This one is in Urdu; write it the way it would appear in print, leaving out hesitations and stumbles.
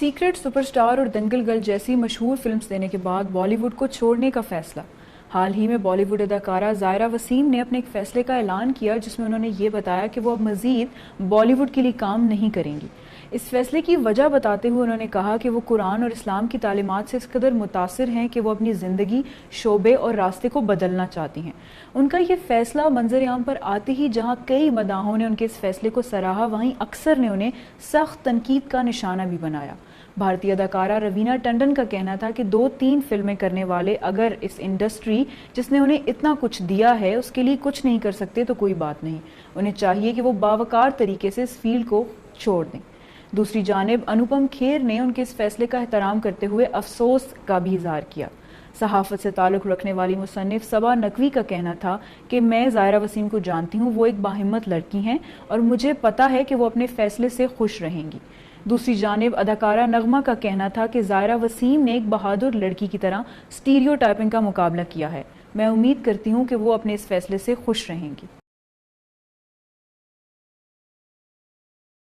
سیکرٹ سپر سٹار اور دنگل گرل جیسی مشہور فلمز دینے کے بعد بالی ووڈ کو چھوڑنے کا فیصلہ۔ حال ہی میں بالی ووڈ اداکارہ زائرہ وسیم نے اپنے ایک فیصلے کا اعلان کیا جس میں انہوں نے یہ بتایا کہ وہ اب مزید بالی ووڈ کے لیے کام نہیں کریں گی۔ اس فیصلے کی وجہ بتاتے ہوئے انہوں نے کہا کہ وہ قرآن اور اسلام کی تعلیمات سے اس قدر متاثر ہیں کہ وہ اپنی زندگی، شعبے اور راستے کو بدلنا چاہتی ہیں۔ ان کا یہ فیصلہ منظر عام پر آتے ہی جہاں کئی مداحوں نے ان کے اس فیصلے کو سراہا، وہیں اکثر نے انہیں سخت تنقید کا نشانہ بھی بنایا۔ بھارتی اداکارہ روینہ ٹنڈن کا کہنا تھا کہ 2-3 فلمیں کرنے والے اگر اس انڈسٹری جس نے انہیں اتنا کچھ دیا ہے اس کے لیے کچھ نہیں کر سکتے تو کوئی بات نہیں، انہیں چاہیے کہ وہ باوقار طریقے سے اس فیلڈ کو چھوڑ دیں۔ دوسری جانب انوپم کھیر نے ان کے اس فیصلے کا احترام کرتے ہوئے افسوس کا بھی اظہار کیا۔ صحافت سے تعلق رکھنے والی مصنف صبا نقوی کا کہنا تھا کہ میں زائرہ وسیم کو جانتی ہوں، وہ ایک باہمت لڑکی ہیں اور مجھے پتا ہے کہ وہ اپنے فیصلے سے خوش رہیں گی۔ دوسری جانب اداکارہ نغمہ کا کہنا تھا کہ زائرہ وسیم نے ایک بہادر لڑکی کی طرح سٹیریو ٹائپنگ کا مقابلہ کیا ہے۔ میں امید کرتی ہوں کہ وہ اپنے اس فیصلے سے خوش رہیں گی۔